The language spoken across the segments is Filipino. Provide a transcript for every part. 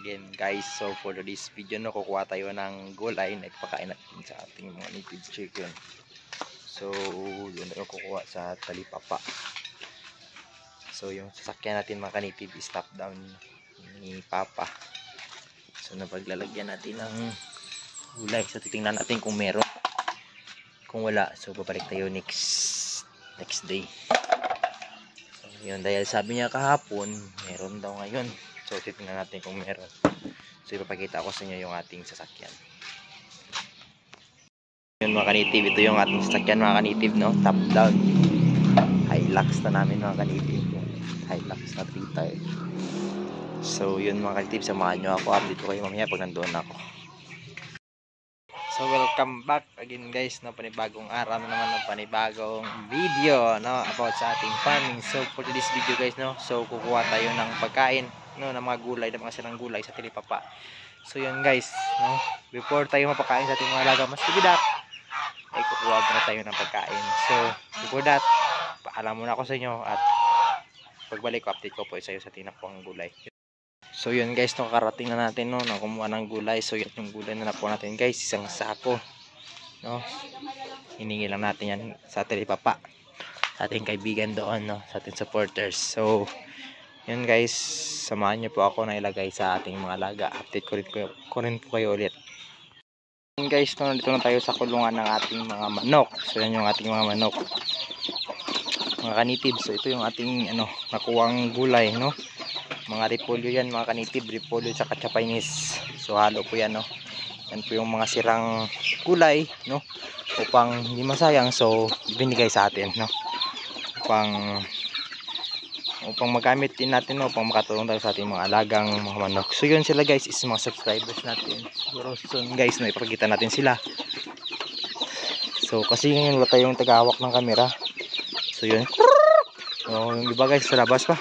again guys. So for this video no, kukuha tayo ng gulay na ipakain natin sa ating mga native chicken. So yun tayo kukuha sa talipapa. So yung sasakyan natin mga native is top down ni Papa. So napaglalagyan natin ng gulay. So titingnan natin kung meron. Kung wala, so babalik tayo next day. So yun, dahil sabi niya kahapon meron daw ngayon. So titingnan natin kung meron. So ipapakita ko sa inyo yung ating sasakyan. Yun mga kanitib, ito yung ating sasakyan mga kanitib, no? Top down Hilux na namin mga kanitib. Hilux na 3 tire. So yun mga kanitib, samahan nyo ako. Update ko kayo mamaya pag nandoon ako. So welcome back again guys, no? Panibagong araw na naman, no? Panibagong video, no? About sa ating farming. So for this video guys, no? So kukuha tayo ng pagkain, no? Ng mga gulay, ng mga silang gulay sa talipapa. So yun guys, no? Before tayo mapakain sa ating mga alaga mas bibidak, ay kukuha muna tayo ng pagkain. So before that, paalam muna ako sa inyo at pagbalik ko update ko po sa iyo sa tinapong gulay. So yun guys, no, karating na natin, no, na kumuha ng gulay. So yan yung gulay na nakuha natin guys, isang sako, no. Hiningi lang natin yan sa talipapa, sa ating kaibigan doon, no, sa ating supporters. So yun guys, samahan niyo po ako na ilagay sa ating mga alaga. Update ko rin po kayo ulit. Yun guys, no, nandito na tayo sa kulungan ng ating mga manok. So yan yung ating mga manok, mga kanitib. So ito yung ating nakuwang gulay, no. Mga repolyo yan mga kanitib, repolyo tsaka Japanese. So halo po yan, no. Yan po yung mga sirang gulay, no, upang hindi masayang. So binigay sa atin, no, upang magamit din natin, no, upang makatulong tayo sa ating mga alagang mga manok. So yun sila guys, is mga subscribers natin. Siguro soon guys, no, ipakita natin sila. So kasi ngayon wala tayong tagahawak ng camera. So yun, so yung iba guys sa labas pa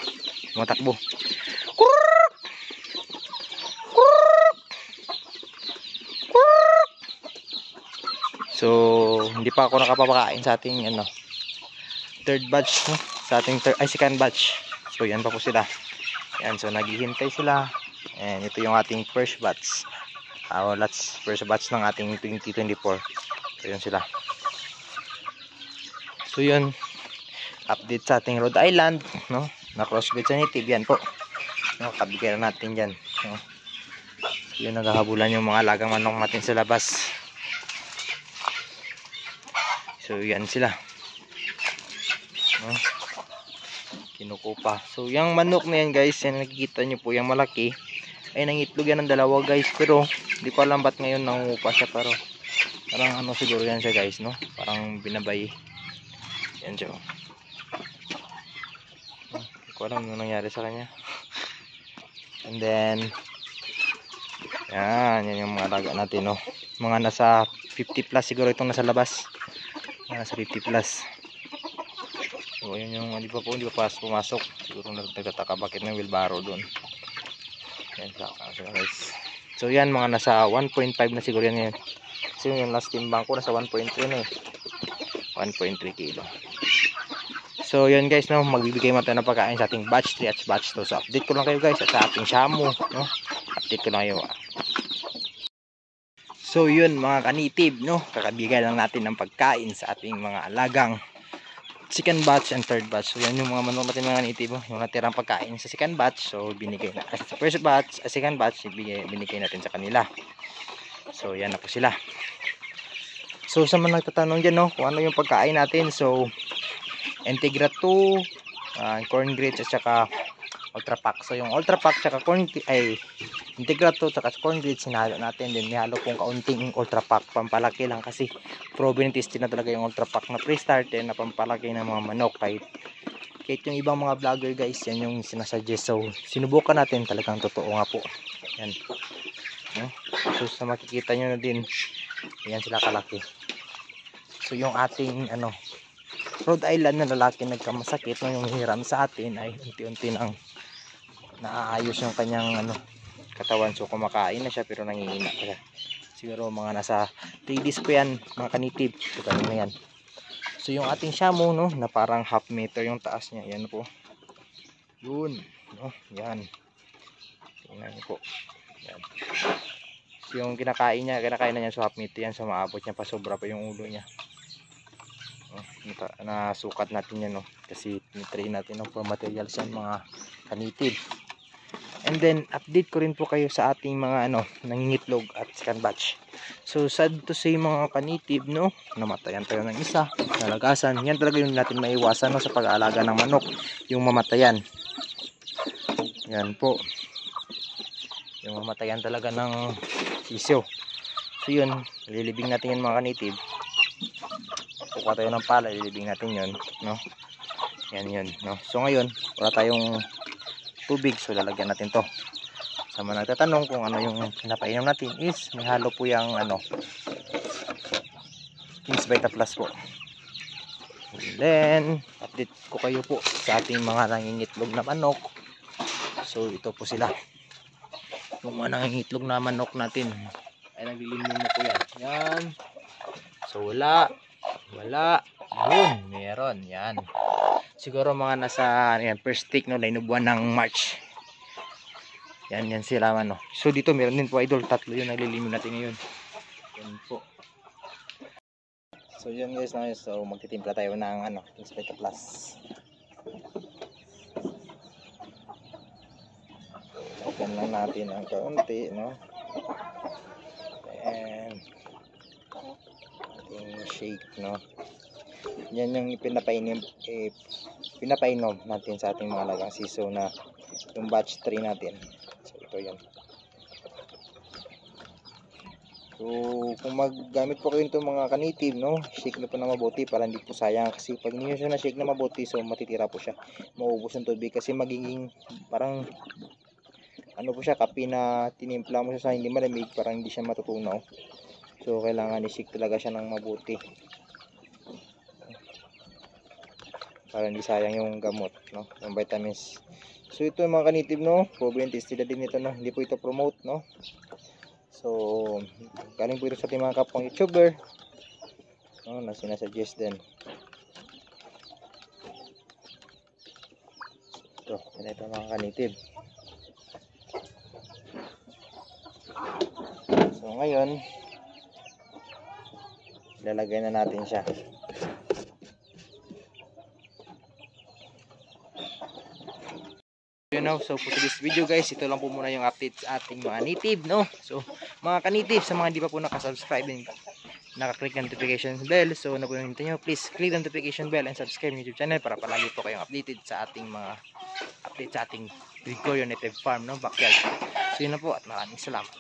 matakbo. So hindi pa ako nakapapakain sa ating third batch, no? Sa ating second batch. So yan pa po sila. Yan, so naghihintay sila. And ito yung ating first batch. That's first batch ng ating 2024. So yun sila. So yun, update sa ating Rhode Island, no, na crossbreed sa native yan po, no, kabigyan natin dyan, no. So yun, naghahabulan yung mga alagang manok natin sa labas. So yan sila, no, kinukupa. So yung manok na yan guys, yan nakikita nyo po, yung malaki ay nangitlog yan ng dalawa guys, pero hindi ko alam ba't ngayon nangungupa siya. Pero parang siguro yan siya guys, no, parang binabay yan siya. Hindi ko alam ano nangyari sa kanya. And then yan yung mga alaga natin, no, mga nasa 50 plus siguro itong nasa labas. Nasa 50 plus. So yun yung hindi pa pumasok. Siguro nagtataka bakit may wheelbarrow doon. Yan guys. So yan mga nasa 1.5 na siguro yan ngayon. So yung last timbang ko nasa 1.3 na eh. 1.3 kilo. So yun guys, no, magbibigay mata ng pagkain sa ating batch 3 at batch 2. So update ko lang kayo guys at sa ating shamu, no. Update ko lang kayo. So yun mga kanitib, no, kakabigay lang natin ng pagkain sa ating mga alagang second batch and third batch. So yan yung mga manok natin mga kanitib, yung natirang pagkain sa second batch. So binigay na sa first batch, second batch binigay natin sa kanila. So yan na po sila. So sa mga nagtatanong dyan, no, kung ano yung pagkain natin, so Integra 2, corn grits at saka Ultra Pack. So yung Ultra Pack tsaka Integra 2 tsaka corn grits sinalo natin. Then nihalo pong kaunting Ultra Pack, pampalaki lang kasi proven tested na talaga yung Ultra Pack na pre-starter na pampalaki ng mga manok. Kahit yung ibang mga vlogger guys, yan yung sinasuggest. So sinubukan natin, talagang totoo nga po yan, no? So sa makikita nyo na din, yan sila kalaki. So yung ating Rhode Island na lalaki nagkamasakit, no, yung hiram sa atin ay unti-unti nang naaayos yung kanyang katawan. So kumakain na siya pero nangihina pa siya. Siguro mga nasa 3 days pa yan mga kanitib. So ganun na yan. So yung ating shamu, no, na parang half meter yung taas niya. Yan po. Yun, no, yan. Tingnan niyo po. Yan. So, yung kinakain na niya swap meat yan, so maabot niya pa, sobra pa yung ulo niya. Nasukat natin yan, no? Kasi tinitry natin ng for materials yan, mga kanitib. And then update ko rin po kayo sa ating mga nangingitlog at second batch. So sad to say mga kanitib, no, namatayan tayo ng isa, nalagasan. Yan talaga yung natin maiwasan, no, sa pag-aalaga ng manok, yung mamatayan. Yan po, yung mamatayan talaga ng sisiyo. So yun, lilibing natin yan mga kanitib. Kukuha tayo ng pala, lilibing natin yun, no. Yan yun, no. So ngayon wala tayong tubig, so lalagyan natin to. Sa mga nagtatanong kung ano yung pinapainom natin, is may halo po yung King's Vita Plus po. And then update ko kayo po sa ating mga nangingitlog na manok. So ito po sila, yung mga nangingitlog na manok natin ay naglilimin po yan. Yan, so wala, yun, meron yan. Siguro mga nasa first take, no, buwan ng March. Yan sila So dito meron din po idol, 3 yung naglilimin natin ngayon. Yan po. So yun guys, so magtitimpla tayo ng King's Vita Plus. Lagyan lang natin ang kaunti, no. And ating shake, no. Yan yung pinapainom natin sa ating mga alagang siso na yung batch 3 natin. So ito yan. So kung maggamit po kayo nito mga kanitib, no, shake na po na mabuti para hindi po sayang. Kasi pag hindi nyo siya na shake na mabuti, so matitira po siya, maubos ng tubig. Kasi magiging parang po siya, kape na tinimpla mo siya sa hindi malamig, parang hindi siya matutunaw. So kailangan i-shake talaga siya ng mabuti para hindi sayang yung gamot, no, yung vitamins. So ito mga kanitib, no, proven tested din ito, no, hindi po ito promote, no. So galing po ito sa ating mga kapwang YouTuber, no, na sinasuggest din. Ito mga kanitib. So ngayon ilalagay na natin siya. So for this video guys, ito lang po muna yung update sa ating mga native, no. So mga kanitib, sa mga hindi pa po nakasubscribe and nakaklik ng notification bell, so na po yung nyo, please click the notification bell and subscribe yung YouTube channel para palagi po kayong updated sa ating mga update sa ating Gregorio Native Farm, no, backyard. So yun na po at maraming salamat.